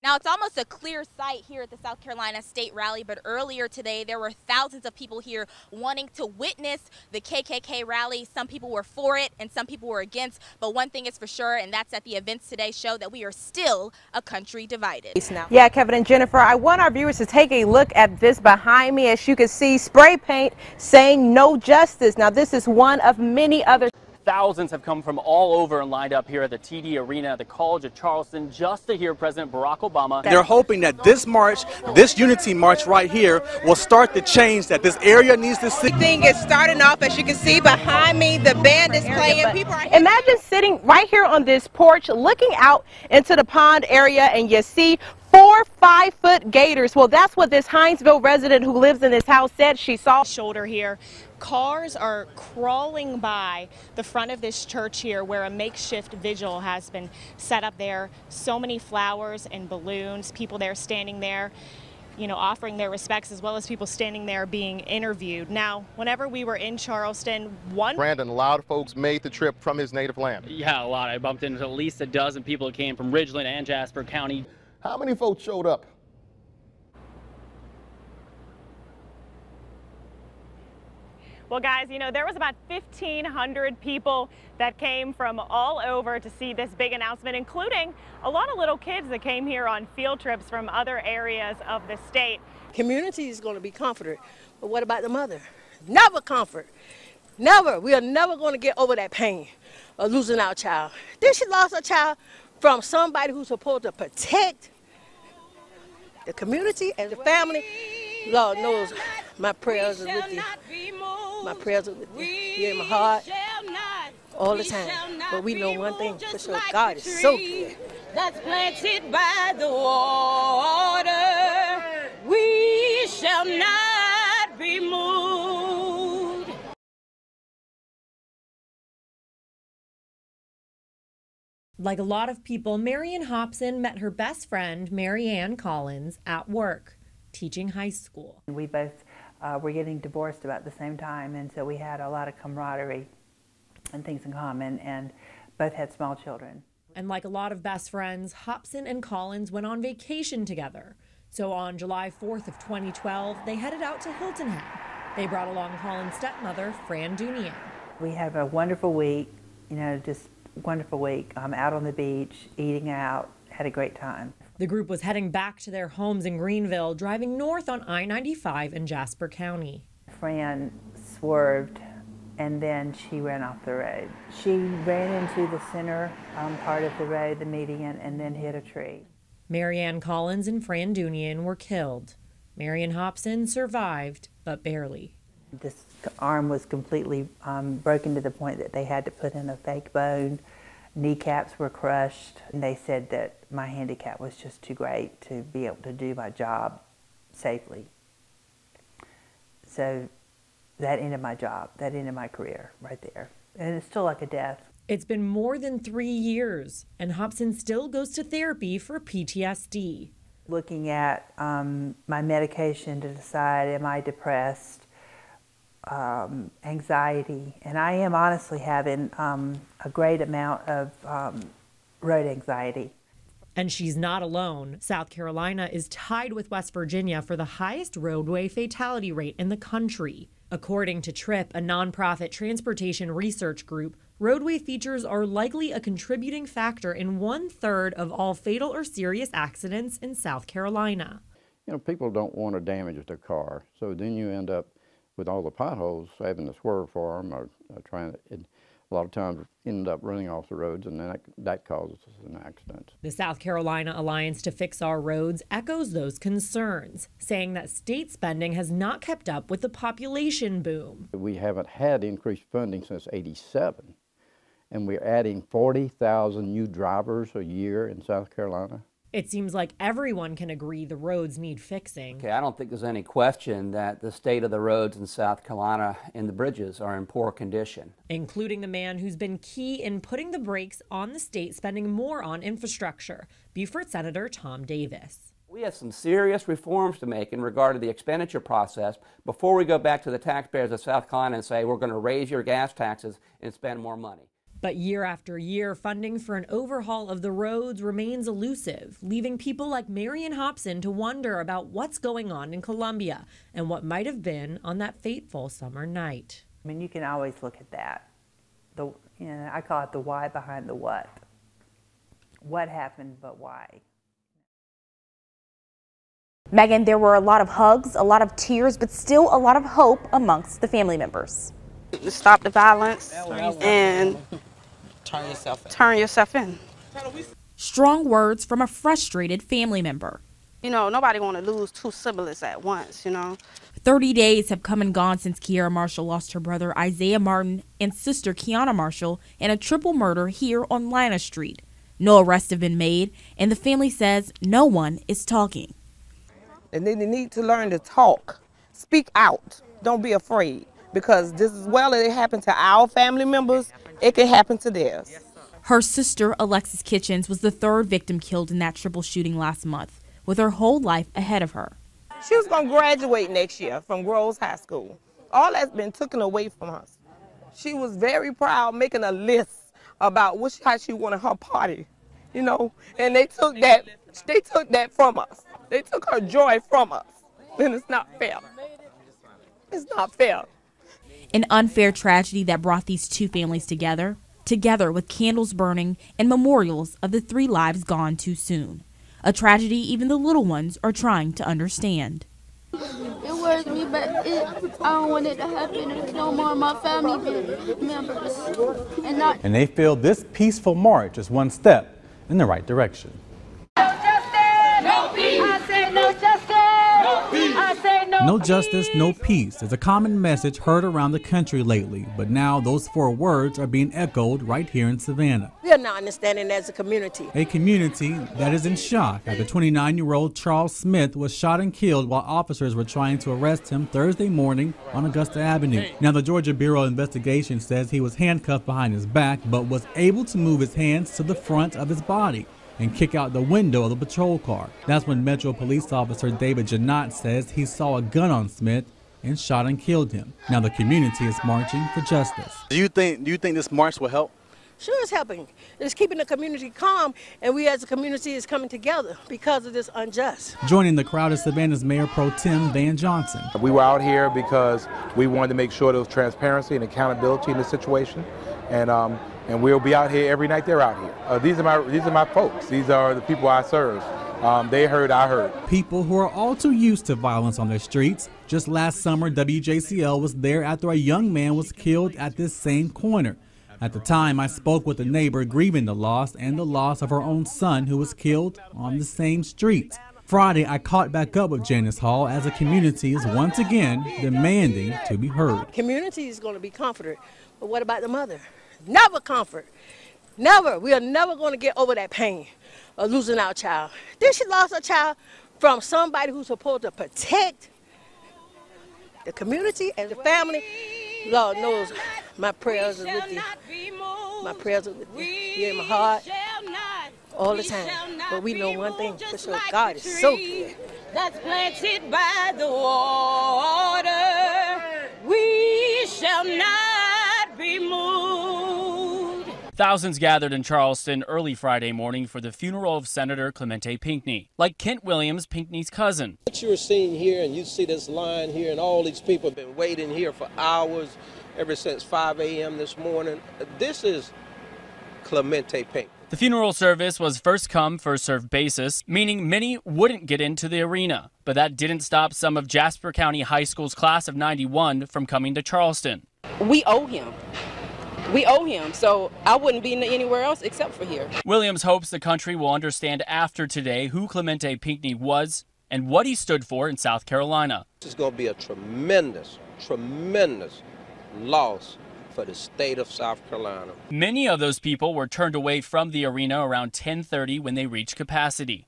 Now, it's almost a clear sight here at the South Carolina State Rally, but earlier today there were thousands of people here wanting to witness the KKK rally. Some people were for it and some people were against, but one thing is for sure, and that's that the events today show that we are still a country divided. Yeah, Kevin and Jennifer, I want our viewers to take a look at this behind me. As you can see, spray paint saying no justice. Now, this is one of many other. Thousands have come from all over and lined up here at the TD Arena at the College of Charleston just to hear President Barack Obama. They're hoping that this march, this unity march right here, will start the change that this area needs to see. Everything is starting off, as you can see behind me, the band is playing. People are imagine sitting right here on this porch looking out into the pond area and you see 4 5-foot gators. Well, that's what this Hinesville resident who lives in this house said she saw. Shoulder here. Cars are crawling by the front of this church here where a makeshift vigil has been set up there. So many flowers and balloons, people there standing there, you know, offering their respects, as well as people standing there being interviewed. Now, whenever we were in Charleston, Brandon, a lot of folks made the trip from his native land. Yeah, a lot. I bumped into at least a dozen people that came from Ridgeland and Jasper County. How many folks showed up? well, guys, you know, there was about 1,500 people that came from all over to see this big announcement, including a lot of little kids that came here on field trips from other areas of the state. Community is going to be comforted, but what about the mother? Never comfort. Never. We are never going to get over that pain of losing our child. Then she lost her child from somebody who's supposed to protect the community and the family. Lord knows my prayers are with you. My prayers are with you. You're in my heart all the time. But we know one thing for sure, God is so good. That's planted by the water, we shall not be moved. Like a lot of people, Marian Hobson met her best friend, Marianne Collins, at work, teaching high school. We both were getting divorced about the same time, and so we had a lot of camaraderie and things in common, and both had small children. And like a lot of best friends, Hobson and Collins went on vacation together. So on July 4th of 2012, they headed out to Hilton Head. They brought along Collins' stepmother, Fran Dunian. We had a wonderful week, you know, just wonderful week. Out on the beach, eating out, had a great time. The group was heading back to their homes in Greenville, driving north on I-95 in Jasper County. Fran swerved, and then she ran off the road. She ran into the center part of the road, the median, and then hit a tree. Marianne Collins and Fran Dunian were killed. Marian Hobson survived, but barely. This arm was completely broken to the point that they had to put in a fake bone. Kneecaps were crushed, and they said that my handicap was just too great to be able to do my job safely. So that ended my job, that ended my career right there. And it's still like a death. It's been more than 3 years, and Hobson still goes to therapy for PTSD. Looking at my medication to decide, am I depressed, anxiety, and I am honestly having a great amount of road anxiety. And she's not alone. South Carolina is tied with West Virginia for the highest roadway fatality rate in the country. According to TRIP, a nonprofit transportation research group, roadway features are likely a contributing factor in 1/3 of all fatal or serious accidents in South Carolina. You know, people don't want to damage their car, so then you end up with all the potholes having to swerve for them or trying to, a lot of times end up running off the roads, and then that causes an accident. The South Carolina Alliance to Fix Our Roads echoes those concerns, saying that state spending has not kept up with the population boom. We haven't had increased funding since '87, and we're adding 40,000 new drivers a year in South Carolina. It seems like everyone can agree the roads need fixing. Okay, I don't think there's any question that the state of the roads in South Carolina and the bridges are in poor condition. Including the man who's been key in putting the brakes on the state spending more on infrastructure, Beaufort Senator Tom Davis. We have some serious reforms to make in regard to the expenditure process before we go back to the taxpayers of South Carolina and say we're going to raise your gas taxes and spend more money. But year after year, funding for an overhaul of the roads remains elusive, leaving people like Marion Hobson to wonder about what's going on in Columbia and what might have been on that fateful summer night. I mean, you can always look at that. I call it the why behind the what. What happened, but why? Megan, there were a lot of hugs, a lot of tears, but still a lot of hope amongst the family members. Stop the violence and turn yourself in. Strong words from a frustrated family member. You know, nobody want to lose two siblings at once, you know. 30 days have come and gone since Kiara Marshall lost her brother Isaiah Martin and sister Kiana Marshall in a triple murder here on Lina Street. No arrests have been made, and the family says no one is talking. And they need to learn to talk, speak out, don't be afraid, because this as well as it happened to our family members, it can happen to theirs. Her sister, Alexis Kitchens, was the third victim killed in that triple shooting last month, with her whole life ahead of her. She was going to graduate next year from Groves High School. All that's been taken away from us. She was very proud, making a list about how she wanted her party, you know, and they took that from us. They took her joy from us, and it's not fair. It's not fair. An unfair tragedy that brought these two families together with candles burning and memorials of the 3 lives gone too soon. A tragedy even the little ones are trying to understand. It worries me, but I don't want it to happen to no more of my family members. And they feel this peaceful march is one step in the right direction. No justice, no peace is a common message heard around the country lately, but now those 4 words are being echoed right here in Savannah. We are not understanding as a community. A community that is in shock after 29-year-old Charles Smith was shot and killed while officers were trying to arrest him Thursday morning on Augusta Avenue. Now, the Georgia Bureau of Investigation says he was handcuffed behind his back, but was able to move his hands to the front of his body and kick out the window of the patrol car. That's when Metro Police Officer David Janot says he saw a gun on Smith and shot and killed him. Now the community is marching for justice. Do you think this march will help? Sure, it's helping. It's keeping the community calm, and we as a community is coming together because of this unjust. Joining the crowd is Savannah's Mayor Pro Tem Van Johnson. We were out here because we wanted to make sure there was transparency and accountability in the situation, and we'll be out here every night they're out here. These are my folks. These are the people I serve. They heard, I heard. People who are all too used to violence on their streets. Just last summer, WJCL was there after a young man was killed at this same corner. At the time, I spoke with a neighbor grieving the loss and the loss of her own son who was killed on the same street. Friday, I caught back up with Janice Hall as the community is once again demanding to be heard. Community is going to be comforted, but what about the mother? Never comfort. Never. We are never going to get over that pain of losing our child. Then she lost her child from somebody who's supposed to protect the community and the family. Lord knows my prayers are with you. My prayers are with you. You're in my heart all the time. But we know one thing for sure, God is so good. That's planted by the water, we shall not be moved. Thousands gathered in Charleston early Friday morning for the funeral of Senator Clemente Pinckney, like Kent Williams, Pinckney's cousin. What you're seeing here, and you see this line here, and all these people have been waiting here for hours, ever since 5 a.m. this morning. This is Clemente Pinckney. The funeral service was first come, first served basis, meaning many wouldn't get into the arena. But that didn't stop some of Jasper County High School's class of '91 from coming to Charleston. We owe him. We owe him, so I wouldn't be anywhere else except for here. Williams hopes the country will understand after today who Clemente Pinckney was and what he stood for in South Carolina. This is going to be a tremendous, tremendous loss for the state of South Carolina. Many of those people were turned away from the arena around 10:30 when they reached capacity.